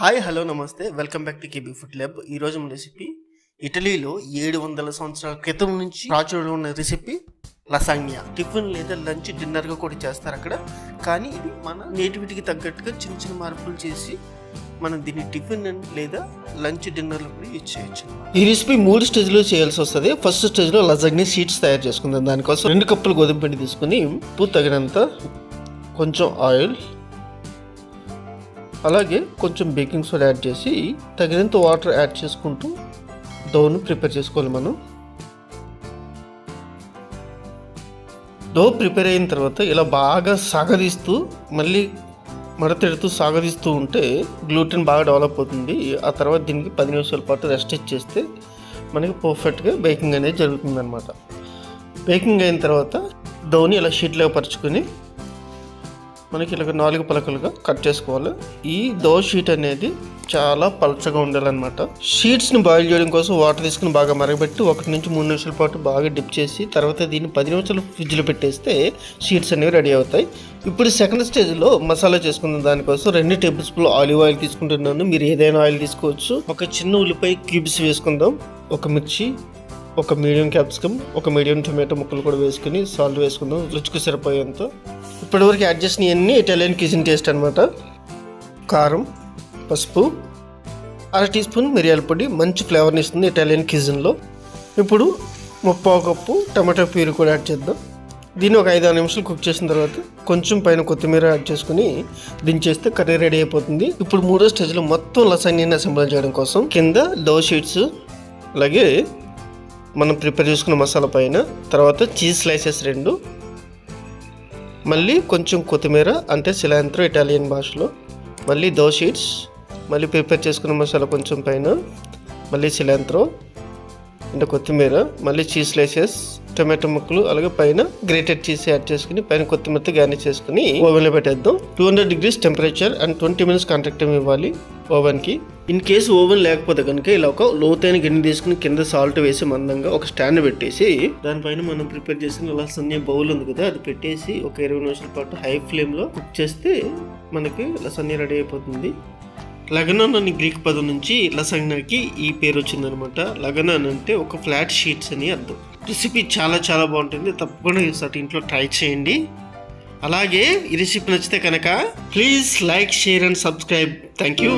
Hi hello నమస్తే, welcome back to KB food lab. ఈరోజు మన రెసిపీ ఇటలీలో 700 సంవత్సరాల క్రితం నుంచి ప్రాచుర్యంలో ఉన్న రెసిపీ లసాగ్నా. టిఫిన్ లేదా లంచ్, డిన్నర్గా కూడా చేస్తారు అక్కడ. కానీ ఇది మన నేటివిటీకి తగ్గట్టుగా చిన్న చిన్న మార్పులు చేసి మనం దీన్ని టిఫిన్ లేదా లంచ్, డిన్నర్లో కూడా యూజ్ చేయొచ్చు. ఈ రెసిపీ 3 స్టేజ్లో చేయాల్సి వస్తుంది. ఫస్ట్ స్టేజ్లో లసాగ్నా షీట్స్ తయారు చేసుకుందాం. దానికోసం 2 కప్పులు గోధుమ పిండి తీసుకుని ఉప్పు తగినంత, కొంచెం ఆయిల్, అలాగే కొంచెం బేకింగ్ సోడా యాడ్ చేసి తగినంత వాటర్ యాడ్ చేసుకుంటూ డోను ప్రిపేర్ చేసుకోవాలి. మనం డో ప్రిపేర్ అయిన తర్వాత ఇలా బాగా సాగదీస్తూ మళ్ళీ మడతెడుతూ సాగదీస్తూ ఉంటే గ్లూటెన్ బాగా డెవలప్ అవుతుంది. ఆ తర్వాత దీనికి 10 నిమిషాల పాటు రెస్ట్ ఇచ్చేస్తే మనకి పర్ఫెక్ట్గా బేకింగ్ అనేది జరుగుతుంది అనమాట. బేకింగ్ అయిన తర్వాత డోని ఇలా షీట్లుగా పరుచుకొని మనకి ఇలా 4 పలకలుగా కట్ చేసుకోవాలి. ఈ దో షీట్ అనేది చాలా పలచగా ఉండాలన్నమాట. షీట్స్ని బాయిల్ చేయడం కోసం వాటర్ తీసుకుని బాగా మరగబెట్టి 1 నుంచి 3 నిమిషాల పాటు బాగా డిప్ చేసి తర్వాత దీన్ని 10 నిమిషాలు ఫ్రిడ్జ్లో పెట్టేస్తే షీట్స్ అనేవి రెడీ అవుతాయి. ఇప్పుడు సెకండ్ స్టేజ్లో మసాలా చేసుకున్న దానికోసం 2 టేబుల్ స్పూన్లు ఆలివ్ ఆయిల్ తీసుకుంటున్నాను. మీరు ఏదైనా ఆయిల్ తీసుకోవచ్చు. ఒక చిన్న ఉల్లిపాయ క్యూబ్స్ వేసుకుందాం, ఒక మిర్చి, ఒక మీడియం క్యాప్సికమ్, ఒక మీడియం టొమాటో ముక్కలు కూడా వేసుకుని సాల్ట్ వేసుకుందాం రుచికి సరిపోయేంత. ఇప్పటివరకు యాడ్ చేసినవన్నీ ఇటాలియన్ కిచెన్ టేస్ట్ అనమాట. కారం, పసుపు, 1/2 టీ స్పూన్ మిరియాల పొడి మంచి ఫ్లేవర్ని ఇస్తుంది ఇటాలియన్ కిచెన్లో. ఇప్పుడు 3/4 కప్పు టమాటో ప్యూరీ కూడా యాడ్ చేద్దాం. దీన్ని ఒక 5-6 నిమిషాలు కుక్ చేసిన తర్వాత కొంచెం పైన కొత్తిమీర యాడ్ చేసుకుని దించేస్తే కర్రీ రెడీ అయిపోతుంది. ఇప్పుడు 3వ స్టేజ్లో మొత్తం లసాగ్నాని అసెంబ్ల్ చేయడం కోసం కింద డో షీట్స్, అలాగే మనం ప్రిపేర్ చేసుకున్న మసాలా పైన, తర్వాత చీజ్ స్లైసెస్ 2, మళ్ళీ కొంచెం కొత్తిమీర అంటే సిలాంత్రో ఇటాలియన్ భాషలో, మళ్ళీ దో షీట్స్, మళ్ళీ ప్రిపేర్ చేసుకున్న మసాలా కొంచెం పైన, మళ్ళీ సిలాంత్రో అంటే కొత్తిమీర, మళ్ళీ చీజ్ స్లైసెస్, టొమాటో ముక్కలు, అలాగే పైన గ్రేటెడ్ చీజ్ యాడ్ చేసుకుని పైన కొత్తిమీరతో గార్నిష్ చేసుకుని ఓవెన్లో పెట్టేద్దాం. 200 degrees temperature and 20 minutes contact time ఇవ్వాలి ఓవెన్కి. ఇన్ కేసు ఓవెన్ లేకపోతే కనుక ఇలా ఒక లోతైన గిన్నె తీసుకుని కింద సాల్ట్ వేసి మందంగా ఒక స్టాండ్ పెట్టేసి దానిపైన మనం ప్రిపేర్ చేసిన లసాగ్నా బౌల్ ఉంది కదా, అది పెట్టేసి ఒక 20 నిమిషాల పాటు హై ఫ్లేమ్లో కుక్ చేస్తే మనకి లసాగ్నా రెడీ అయిపోతుంది. లగనాన్ అని గ్రీక్ పదం నుంచి లసాగ్నాకి ఈ పేరు వచ్చిందనమాట. లగనాన్ అంటే ఒక ఫ్లాట్ షీట్స్ అని అర్థం. రెసిపీ చాలా చాలా బాగుంటుంది, తప్పకుండా ఈసారి ఇంట్లో ట్రై చేయండి. అలాగే ఈ రెసిపీ నచ్చితే కనుక please like, share and subscribe. Thank you.